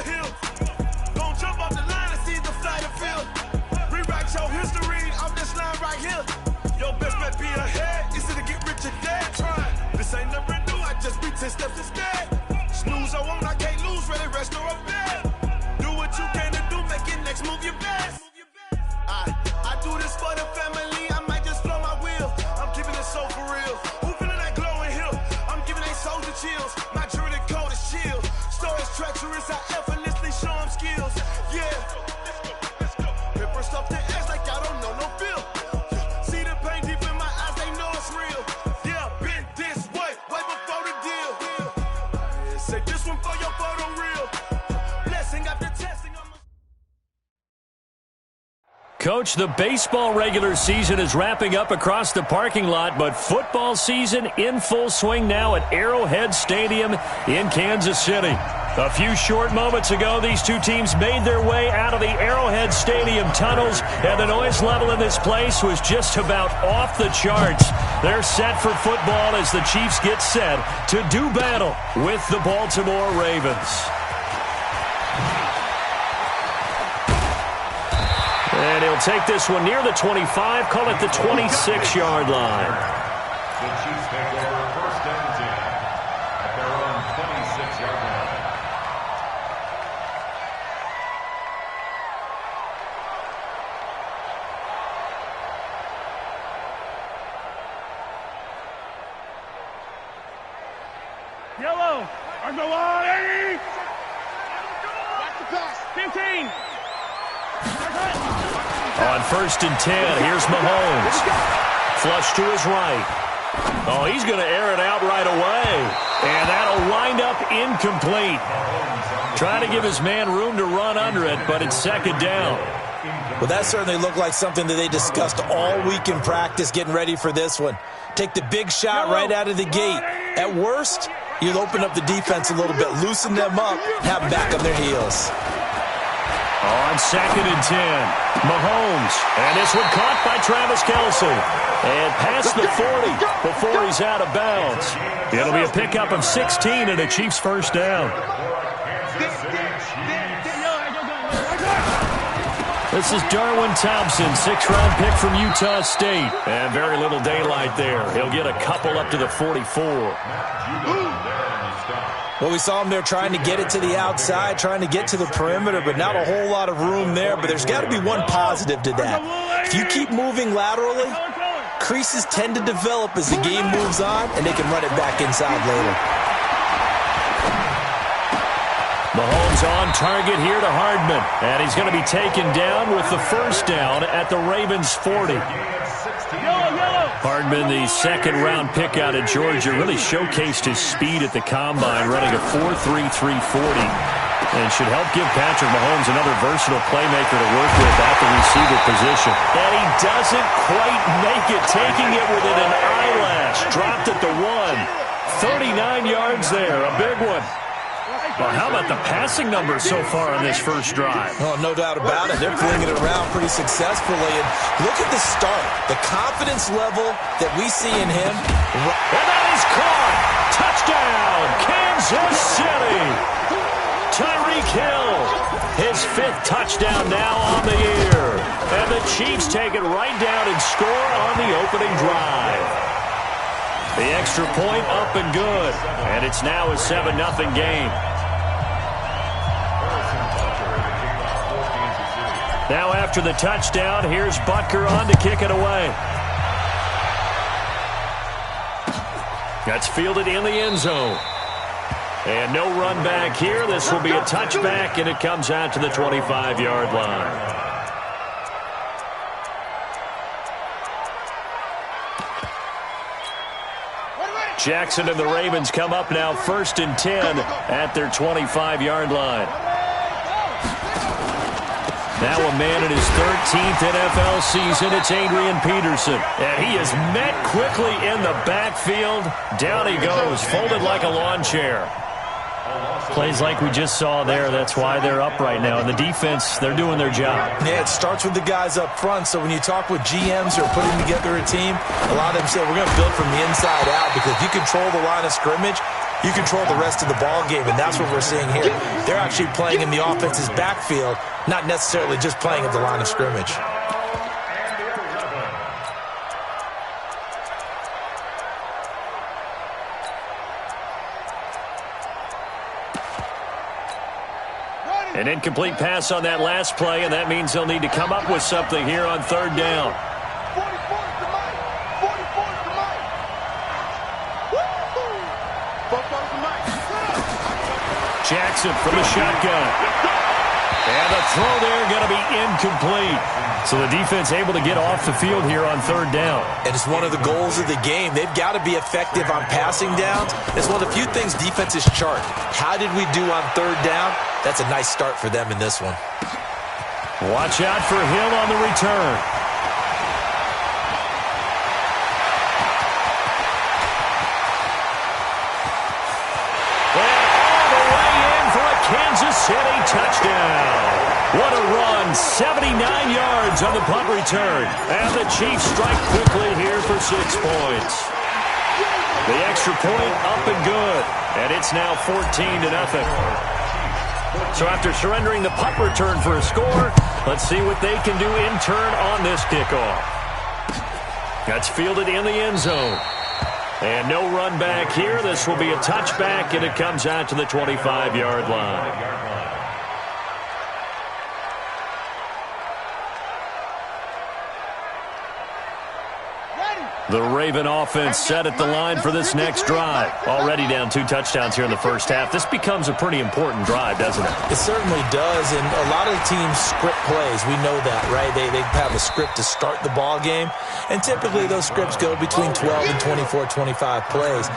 hill. Don't jump off the line and see the fly the field. Rewrite your history off this line right here. Your best bet be ahead. Easy to get rich or dead. Try. This ain't never new. I just be 10 steps instead. Snooze or won't, I can't lose. Ready, rest or a bed. Do what you can to do. Make it next move your best. I do this for the family. I might just flow my wheel. I'm keeping it so for real. Who feeling that glowing hill? I'm giving they soldier chills. My jewelry code is chill. Stories treacherous. I effortlessly show them skills. Yeah. Paper stuff the edge like I don't know no feel. See the pain deep in my eyes. They know it's real. Yeah, been this way before the deal. Say this one for your photo reel. Blessing after testing. Coach, the baseball regular season is wrapping up across the parking lot, but football season in full swing now at Arrowhead Stadium in Kansas City. A few short moments ago, these two teams made their way out of the Arrowhead Stadium tunnels, and the noise level in this place was just about off the charts. They're set for football as the Chiefs get set to do battle with the Baltimore Ravens. And he'll take this one near the 25, call it the 26-yard line. The Chiefs take over first and 10 at their own 26-yard line. Yellow, on the line. Back to pass. 15. On first and 10, here's Mahomes. Flush to his right. Oh, he's going to air it out right away. And that'll wind up incomplete. Trying to give his man room to run under it, but it's second down. Well, that certainly looked like something that they discussed all week in practice getting ready for this one. Take the big shot right out of the gate. At worst, you'll open up the defense a little bit, loosen them up, have them back on their heels. On second and 10, Mahomes. And this one caught by Travis Kelce. And past the 40 before he's out of bounds. It'll be a pickup of 16 and a Chiefs first down. This is Darwin Thompson, 6th-round pick from Utah State. And very little daylight there. He'll get a couple up to the 44. Well, we saw him there trying to get it to the outside, trying to get to the perimeter, but not a whole lot of room there. But there's got to be one positive to that. If you keep moving laterally, creases tend to develop as the game moves on, and they can run it back inside later. Mahomes on target here to Hardman, and he's going to be taken down with the first down at the Ravens' 40. Hardman, the second-round pick out of Georgia, really showcased his speed at the combine, running a 4.33 40, and should help give Patrick Mahomes another versatile playmaker to work with at the receiver position. And he doesn't quite make it, taking it within an eyelash. Dropped at the 1. 39 yards there, a big one. Well, how about the passing numbers so far on this first drive? Oh, no doubt about it. They're flinging it around pretty successfully. And look at the start. The confidence level that we see in him. And that is caught. Touchdown, Kansas City. Tyreek Hill, his 5th touchdown now on the year. And the Chiefs take it right down and score on the opening drive. The extra point up and good. And it's now a 7-0 game. Now after the touchdown, here's Butker on to kick it away. That's fielded in the end zone. And no run back here. This will be a touchback, and it comes out to the 25-yard line. Jackson and the Ravens come up now first and 10 at their 25-yard line. Now a man in his 13th NFL season, it's Adrian Peterson. And he is met quickly in the backfield. Down he goes, folded like a lawn chair. Plays like we just saw there. That's why they're up right now. And the defense, they're doing their job. Yeah, it starts with the guys up front. So when you talk with GMs who are putting together a team, a lot of them say we're going to build from the inside out, because if you control the line of scrimmage, you control the rest of the ball game, and that's what we're seeing here. They're actually playing in the offense's backfield, not necessarily just playing at the line of scrimmage. An incomplete pass on that last play, and that means they'll need to come up with something here on third down. Jackson from the shotgun. And the throw there going to be incomplete. So the defense able to get off the field here on third down. And it's one of the goals of the game. They've got to be effective on passing downs. It's one of the few things defenses chart. How did we do on third down? That's a nice start for them in this one. Watch out for Hill on the return. Kansas City touchdown. What a run. 79 yards on the punt return. And the Chiefs strike quickly here for 6 points. The extra point up and good. And it's now 14-0. So after surrendering the punt return for a score, let's see what they can do in turn on this kickoff. That's fielded in the end zone. And no run back here. This will be a touchback, and it comes out to the 25-yard line. The Raven offense set at the line for this next drive. Already down 2 touchdowns here in the first half. This becomes a pretty important drive, doesn't it? It certainly does, and a lot of teams script plays. We know that, right? They have a script to start the ball game, and typically those scripts go between 12 and 24, 25 plays.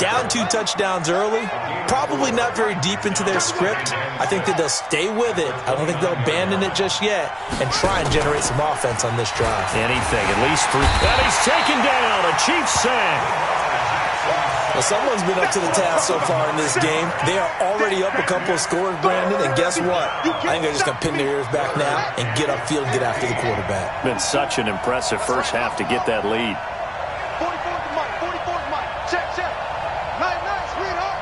Down 2 touchdowns early, probably not very deep into their script. I think that they'll stay with it. I don't think they'll abandon it just yet and try and generate some offense on this drive. Anything, at least 3. And he's taken down, a Chiefs sack. Well, someone's been up to the task so far in this game. They are already up a couple of scores, Brandon, and guess what? I think they're just going to pin their ears back now and get upfield, get after the quarterback. Been such an impressive first half to get that lead. 44's the mic, 44's the mic. Check. Nice, sweetheart.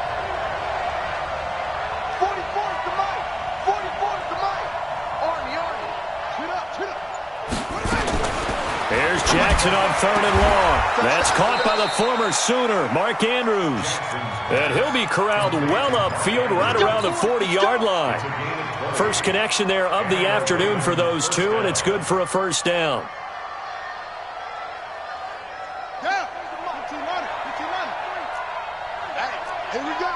44's the mic, 44's the mic. Army. Shoot up. There's Jackson on 3rd and long. That's caught by the former Sooner, Mark Andrews. And he'll be corralled well upfield right around the 40-yard line. First connection there of the afternoon for those two, and it's good for a first down. Here we go.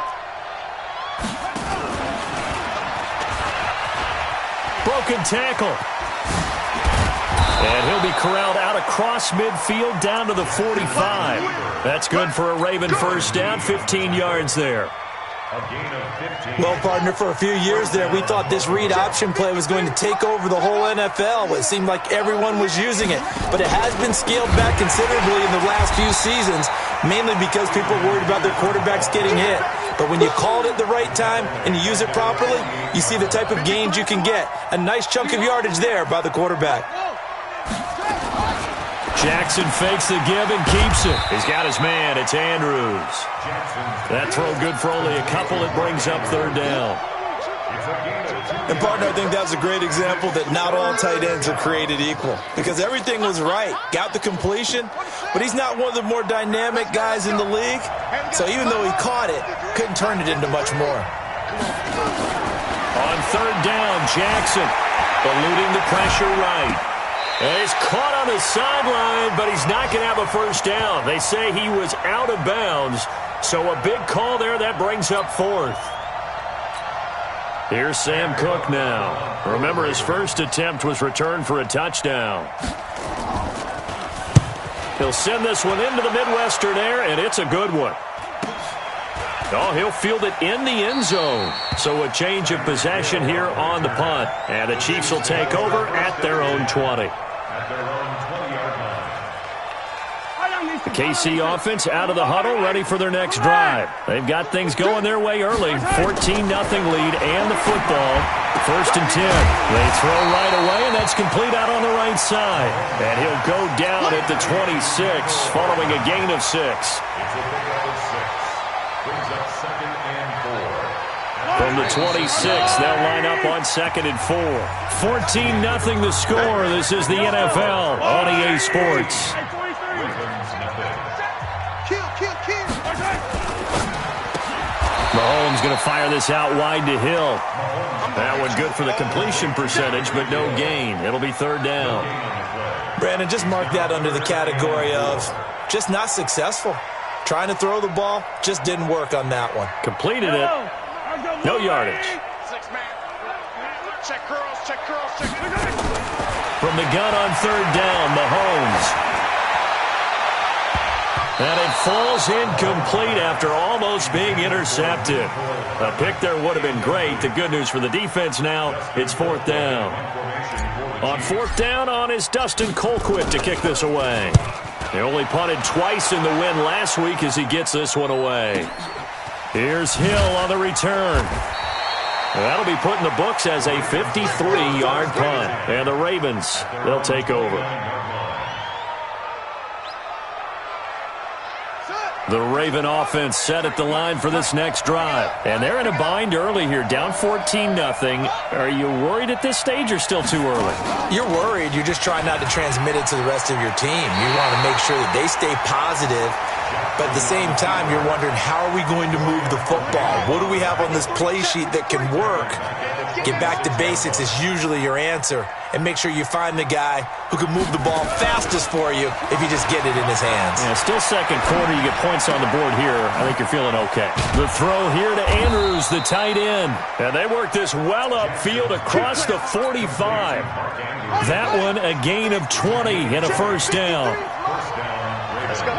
Broken tackle. And he'll be corralled out across midfield down to the 45. That's good for a Raven first down, 15 yards there. Well, partner, for a few years there, we thought this read option play was going to take over the whole NFL. It seemed like everyone was using it, but it has been scaled back considerably in the last few seasons, mainly because people are worried about their quarterbacks getting hit. But when you call it at the right time and you use it properly, you see the type of gains you can get. A nice chunk of yardage there by the quarterback. Jackson fakes the give and keeps it. He's got his man. It's Andrews. That throw good for only a couple. It brings up 3rd down. And, partner, I think that's a great example that not all tight ends are created equal, because everything was right. Got the completion, but he's not one of the more dynamic guys in the league. So even though he caught it, couldn't turn it into much more. On 3rd down, Jackson eluding the pressure right. And he's caught on the sideline, but he's not going to have a first down. They say he was out of bounds, so a big call there. That brings up 4th. Here's Sam Cook now. Remember, his first attempt was returned for a touchdown. He'll send this one into the Midwestern air, and it's a good one. Oh, he'll field it in the end zone. So a change of possession here on the punt. And the Chiefs will take over at their own 20. The KC offense out of the huddle, ready for their next drive. They've got things going their way early. 14-0 lead and the football. 1st and 10. They throw right away, and that's complete out on the right side. And he'll go down at the 26, following a gain of 6. Brings up 2nd and 4. From the 26, they'll line up on 2nd and 4. 14-0 the score. This is the NFL on EA Sports. Mahomes going to fire this out wide to Hill. That one good for the completion percentage, but no gain. It'll be 3rd down. Brandon, just mark that under the category of just not successful. Trying to throw the ball, just didn't work on that one. Completed it. No yardage. Check girls, check girls, check. From the gun on 3rd down, Mahomes. And it falls incomplete after almost being intercepted. A pick there would have been great. The good news for the defense now, it's 4th down. On 4th down on is Dustin Colquitt to kick this away. He only punted twice in the win last week as he gets this one away. Here's Hill on the return. That'll be put in the books as a 53-yard punt. And the Ravens, they'll take over. The Raven offense set at the line for this next drive. And they're in a bind early here, down 14-0. Are you worried at this stage or still too early? You're worried. You're just trying not to transmit it to the rest of your team. You want to make sure that they stay positive. But at the same time, you're wondering, how are we going to move the football? What do we have on this play sheet that can work? Get back to basics is usually your answer. And make sure you find the guy who can move the ball fastest for you if you just get it in his hands. Yeah, still 2nd quarter. You get points on the board here. I think you're feeling okay. The throw here to Andrews, the tight end. And they work this well upfield across the 45. That one a gain of 20 and a 1st down. Let's go.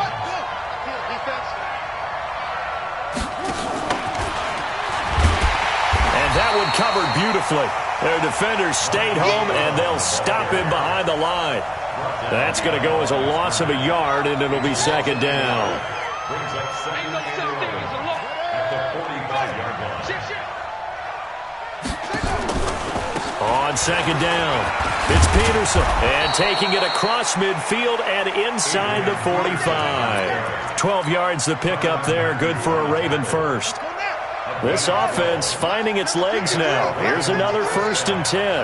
That one covered beautifully. Their defenders stayed home, and they'll stop him behind the line. That's going to go as a loss of a yard, and it'll be 2nd down. Brings up 2nd and 11 at the 45-yard line. On 2nd down, it's Peterson. And taking it across midfield and inside the 45. 12 yards the pickup there. Good for a Raven first. This offense finding its legs now. Here's another 1st and 10.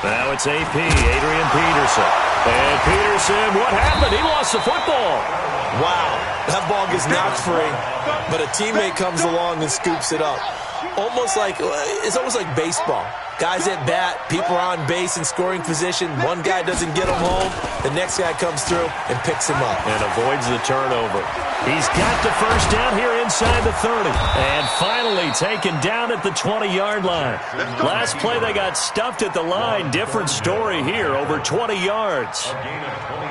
Now it's AP, Adrian Peterson. And Peterson, what happened? He lost the football. Wow, that ball gets knocked free, but a teammate comes along and scoops it up. It's almost like baseball. Guys at bat, people are on base in scoring position. One guy doesn't get him home. The next guy comes through and picks him up. And avoids the turnover. He's got the 1st down here inside the 30. And finally taken down at the 20-yard line. Last play they got stuffed at the line. Different story here, over 20 yards.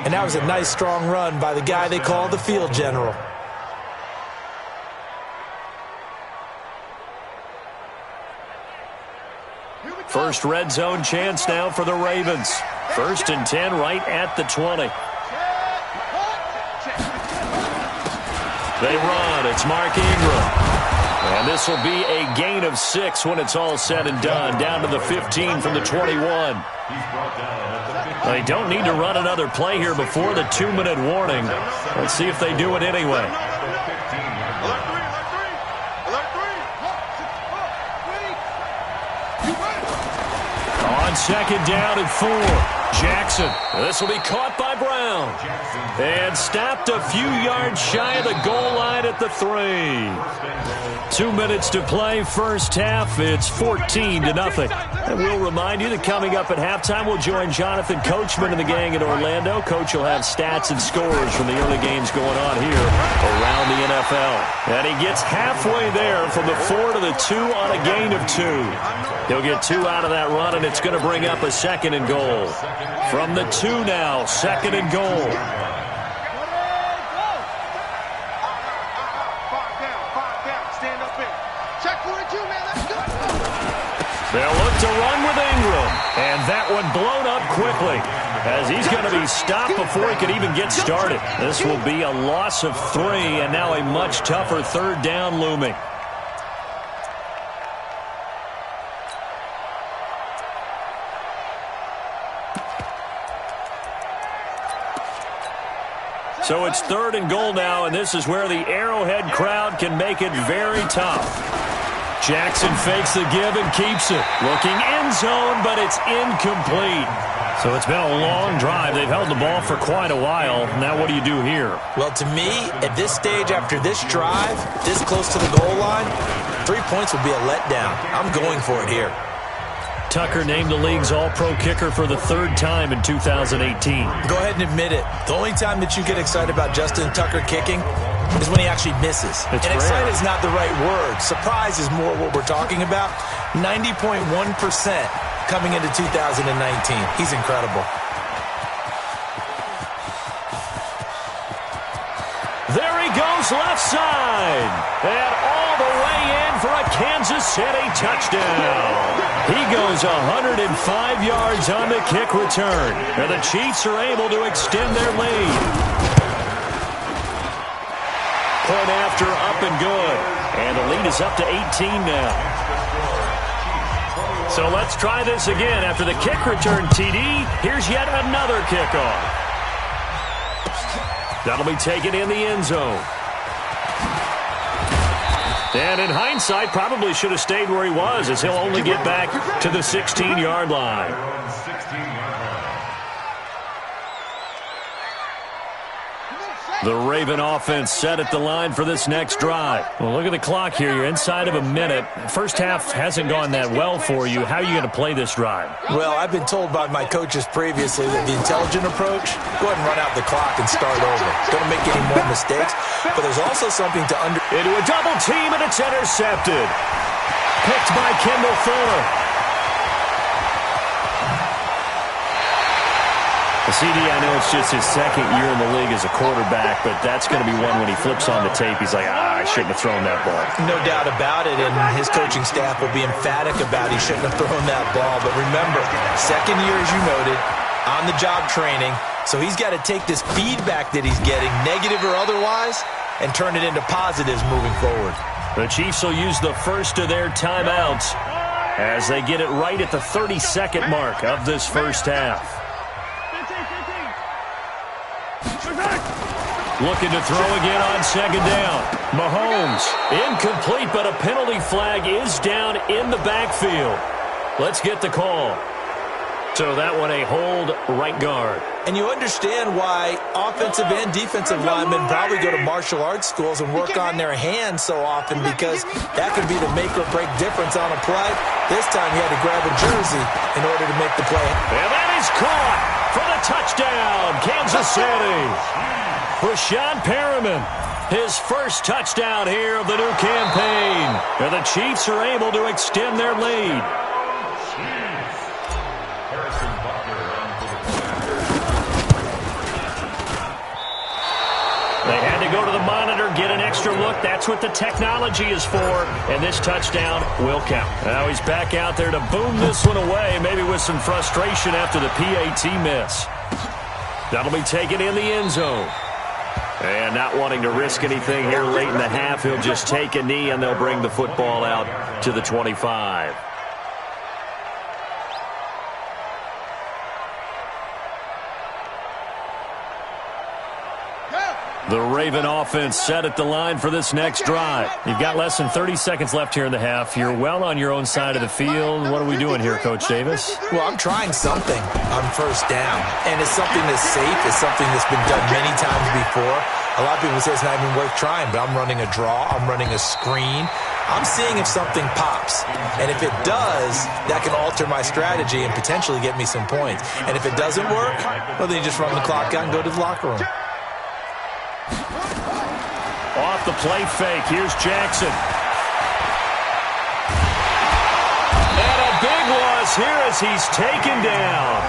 And that was a nice strong run by the guy they call the field general. First red zone chance now for the Ravens. 1st and 10 right at the 20. They run. It's Mark Ingram. And this will be a gain of 6 when it's all said and done. Down to the 15 from the 21. They don't need to run another play here before the 2-minute warning. Let's see if they do it anyway. On 2nd down and 4. Jackson. This will be caught by Brown. And stopped a few yards shy of the goal line at the 3. 2 minutes to play, first half. It's 14-0. And we'll remind you that coming up at halftime, we'll join Jonathan Coachman and the gang in Orlando. Coach will have stats and scores from the early games going on here around the NFL. And he gets halfway there from the 4 to the 2 on a gain of 2. He'll get 2 out of that run, and it's going to bring up a 2nd and goal. From the 2 now, 2nd and goal. They'll look to run with Ingram. And that one blown up quickly as he's going to be stopped before he could even get started. This will be a loss of 3, and now a much tougher 3rd down looming. So it's 3rd and goal now, and this is where the Arrowhead crowd can make it very tough. Jackson fakes the give and keeps it. Looking end zone, but it's incomplete. So it's been a long drive. They've held the ball for quite a while. Now what do you do here? Well, to me, at this stage after this drive, this close to the goal line, 3 points would be a letdown. I'm going for it here. Tucker named the league's all-pro kicker for the 3rd time in 2018. Go ahead and admit it. The only time that you get excited about Justin Tucker kicking is when he actually misses. And excited is not the right word. Surprise is more what we're talking about. 90.1% coming into 2019. He's incredible. There he goes left side. And all the way in for a Kansas City touchdown. He goes 105 yards on the kick return. And the Chiefs are able to extend their lead. Point after, up and good. And the lead is up to 18 now. So let's try this again. After the kick return, TD, here's yet another kickoff. That'll be taken in the end zone. And in hindsight, probably should have stayed where he was, as he'll only get back to the 16-yard line. The Raven offense set at the line for this next drive. Well, look at the clock here. You're inside of a minute. First half hasn't gone that well for you. How are you going to play this drive? Well, I've been told by my coaches previously that the intelligent approach, go ahead and run out the clock and start over. Don't make any more mistakes. But there's also something to into a double team, and it's intercepted. Picked by Kendall Fuller. CD, I know it's just his 2nd year in the league as a quarterback, but that's going to be one when he flips on the tape. He's like, I shouldn't have thrown that ball. No doubt about it, and his coaching staff will be emphatic about he shouldn't have thrown that ball. But remember, 2nd year, as you noted, on-the-job training, so he's got to take this feedback that he's getting, negative or otherwise, and turn it into positives moving forward. The Chiefs will use the first of their timeouts as they get it right at the 32nd mark of this first half. Looking to throw again on 2nd down. Mahomes, incomplete, but a penalty flag is down in the backfield. Let's get the call. So that one a hold right guard. And you understand why offensive and defensive linemen probably go to martial arts schools and work on their hands so often, because that could be the make or break difference on a play. This time he had to grab a jersey in order to make the play. And that is caught for the touchdown, Kansas City. Rashawn Perriman, his first touchdown here of the new campaign. And the Chiefs are able to extend their lead. They had to go to the monitor, get an extra look. That's what the technology is for. And this touchdown will count. Now he's back out there to boom this one away, maybe with some frustration after the PAT miss. That'll be taken in the end zone. And not wanting to risk anything here late in the half, he'll just take a knee and they'll bring the football out to the 25. The Raven offense set at the line for this next drive. You've got less than 30 seconds left here in the half. You're well on your own side of the field. What are we doing here, Coach Davis? Well, I'm trying something on 1st down. And it's something that's safe. It's something that's been done many times before. A lot of people say it's not even worth trying, but I'm running a draw. I'm running a screen. I'm seeing if something pops. And if it does, that can alter my strategy and potentially get me some points. And if it doesn't work, well, then you just run the clock out and go to the locker room. Off the play fake, here's Jackson. And a big loss here as he's taken down.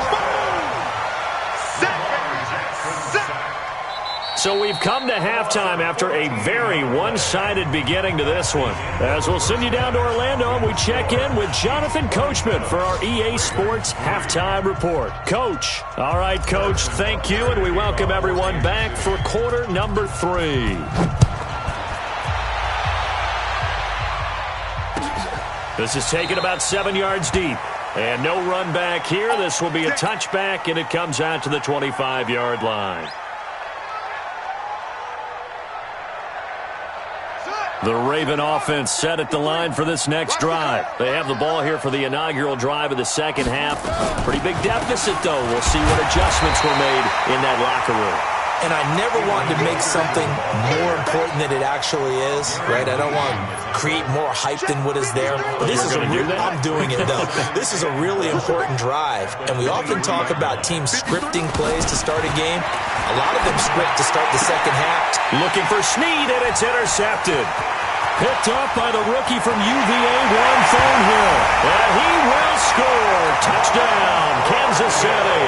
So we've come to halftime after a very one-sided beginning to this one. As we'll send you down to Orlando, and we check in with Jonathan Coachman for our EA Sports Halftime Report. Coach. All right, Coach, thank you, and we welcome everyone back for quarter number 3. This is taken about 7 yards deep. And no run back here. This will be a touchback, and it comes out to the 25-yard line. The Raven offense set at the line for this next drive. They have the ball here for the inaugural drive of the second half. Pretty big deficit, though. We'll see what adjustments were made in that locker room. And I never wanted to make something more important than it actually is, right? I don't want to create more hype than what is there. But this is I'm doing it, though. This is a really important drive. And we often talk about teams scripting plays to start a game. A lot of them script to start the second half. Looking for Snead, and it's intercepted. Picked up by the rookie from UVA, Juan Thornhill. And he will score. Touchdown, Kansas City.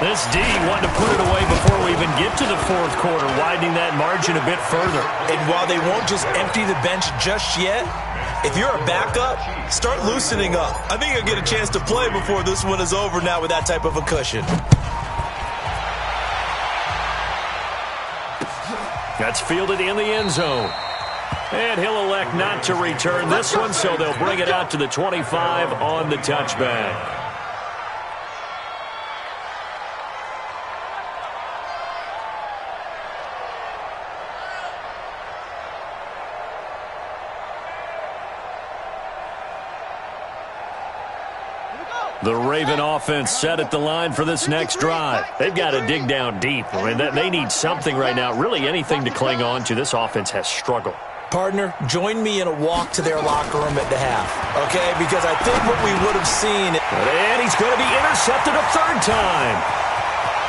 This D wanted to put it away before we even get to the fourth quarter, widening that margin a bit further. And while they won't just empty the bench just yet, if you're a backup, start loosening up. I think you'll get a chance to play before this one is over now with that type of a cushion. That's fielded in the end zone. And he'll elect not to return this one, so they'll bring it out to the 25 on the touchback. The Raven offense set at the line for this next drive. They've got to dig down deep. I mean, they need something right now, really anything to cling on to. This offense has struggled. Partner, join me in a walk to their locker room at the half, okay? Because I think what we would have seen... And he's going to be intercepted a third time.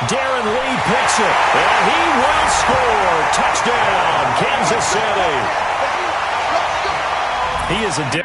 Darren Lee picks it, and he will score. Touchdown, Kansas City. He is a...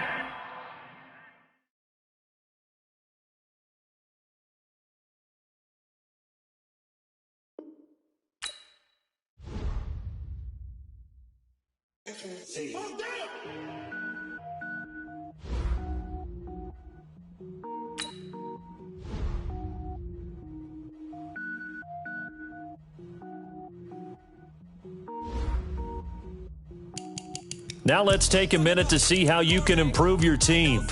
Now let's take a minute to see how you can improve your team.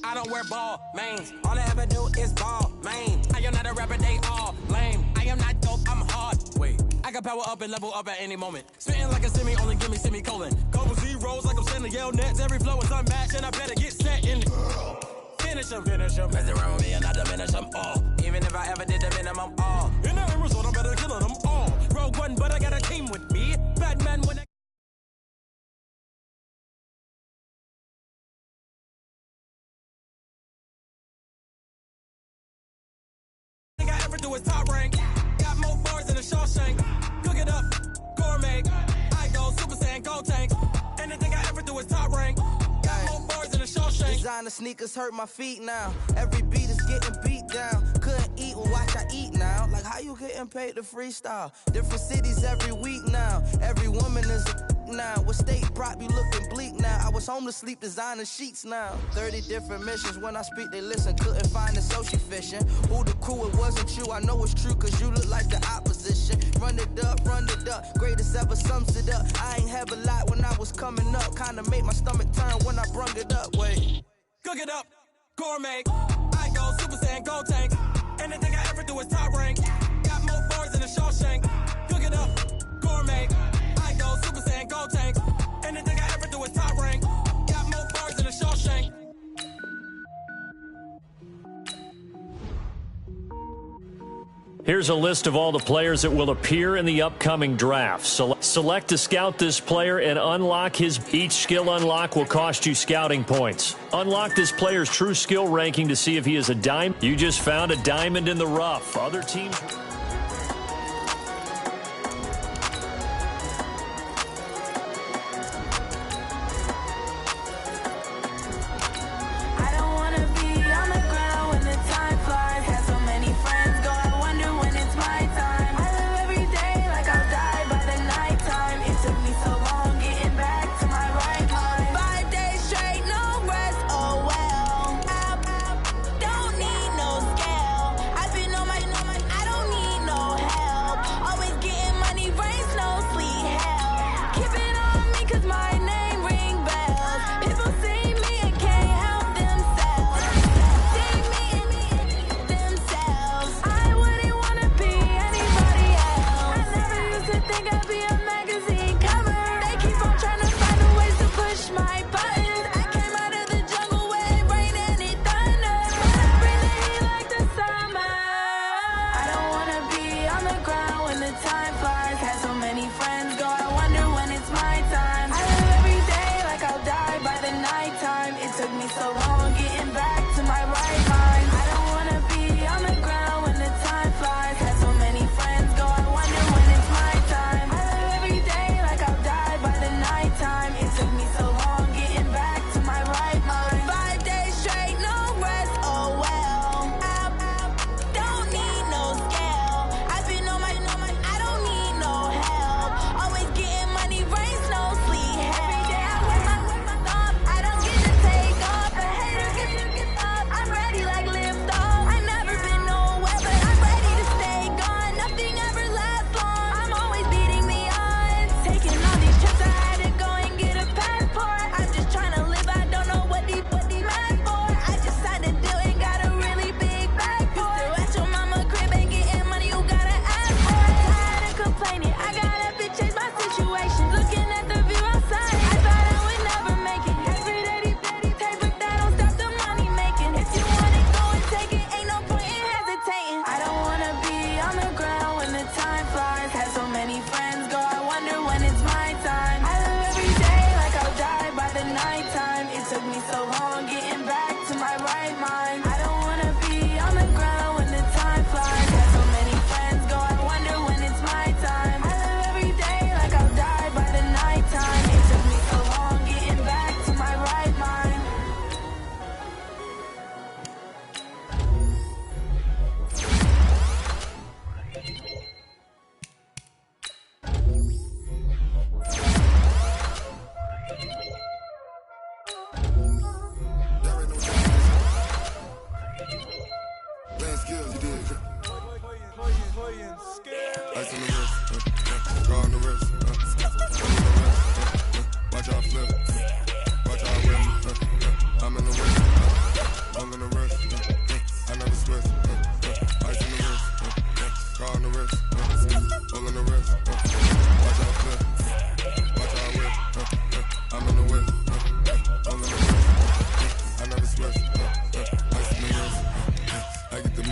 I don't wear ball mains. All I ever do is ball main. I am not a rapper, they all lame. I am not dope, I'm hard. Wait, I can power up and level up at any moment. Spitting like a semi, only give me semicolon. Couple zeros like I'm sending yell nets. Every flow is unmatched, and I better get set in. Finish them. Mess around with me and I diminish them all. Even if I ever did the minimum all. In the end result, I'm better killing them all. Rogue one, but I got a team with me. Batman when I... do is top rank. Got more bars than a Shawshank. Cook it up, gourmet. I go Super Saiyan, go tank. Anything I ever do is top rank. Got more bars than a Shawshank. Designer sneakers hurt my feet now. Every beat is getting beat down. Couldn't eat, well watch I eat now. Like how you getting paid to freestyle? Different cities every week now. Every woman is a now. What state prop you looking bleak now? I was home to sleep designer sheets now. 30 different missions. When I speak they listen. Couldn't find it so she fishing. Who the crew? It wasn't you. I know it's true cause you look like the opposition. Run it up. Greatest ever sums it up. I ain't have a lot when I was coming up. Kinda made my stomach turn when I brung it up. Wait. Cook it up. Gourmet. I go Super Saiyan, go tank. Anything I ever do is top rank. Got more bars than a Shawshank. Cook it up. Gourmet. I go Super Saiyan, go tank. Anything I ever do is top rank. Got more bars than a Shawshank. Here's a list of all the players that will appear in the upcoming draft. Select to scout this player and unlock his... Each skill unlock will cost you scouting points. Unlock this player's true skill ranking to see if he is a diamond. You just found a diamond in the rough. Other teams... I don't need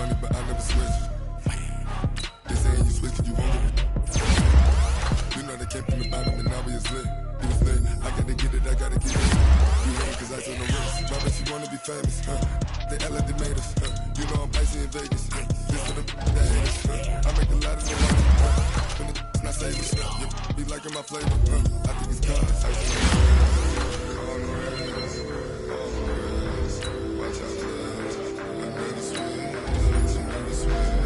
money, but I never switch. They saying you switch, you won't get it. You know they came from the bottom and now we is lit. You was lit, I gotta get it, I gotta get it. You hate cause I told no risk. My bitch, you wanna be famous, They Ella, they made us, You know I'm icy in Vegas, This for the that hate us, I make a lot of the money, When the not save us, Be liking my flavor, I think it's cause I watch out, I never switch, I never switch.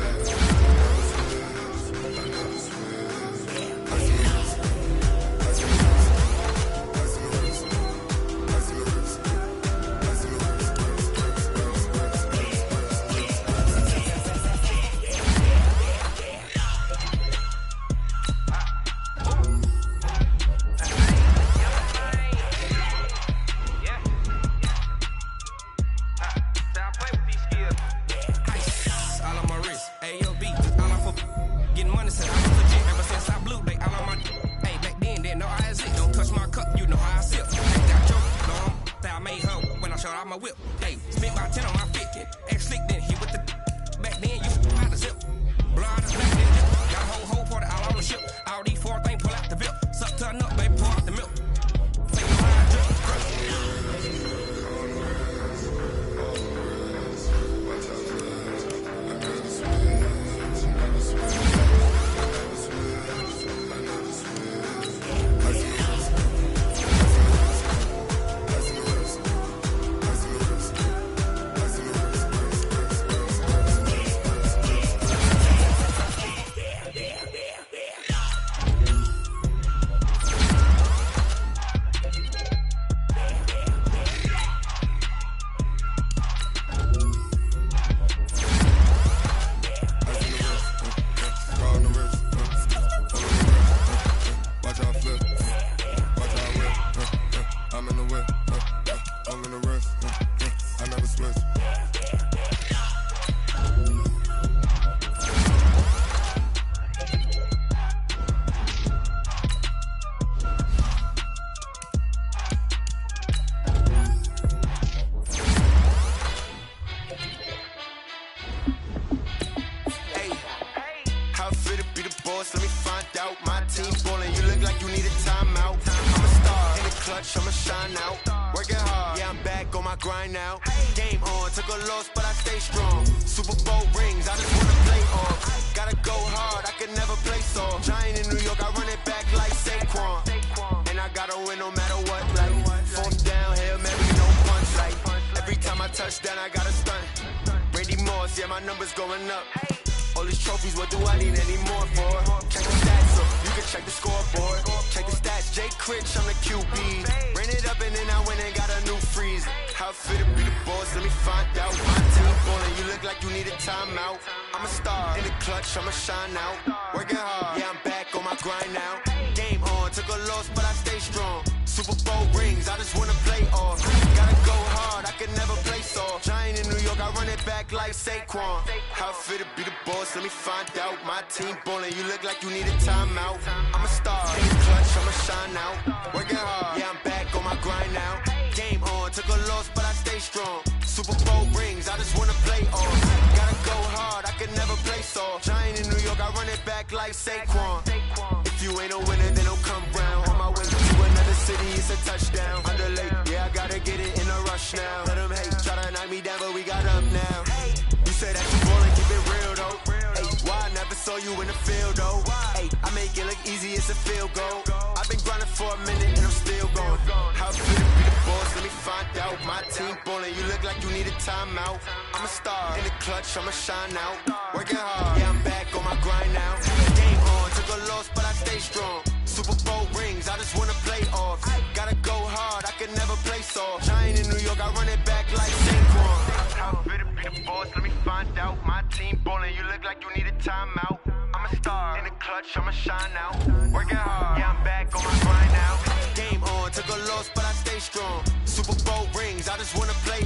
Super Bowl rings, I just wanna play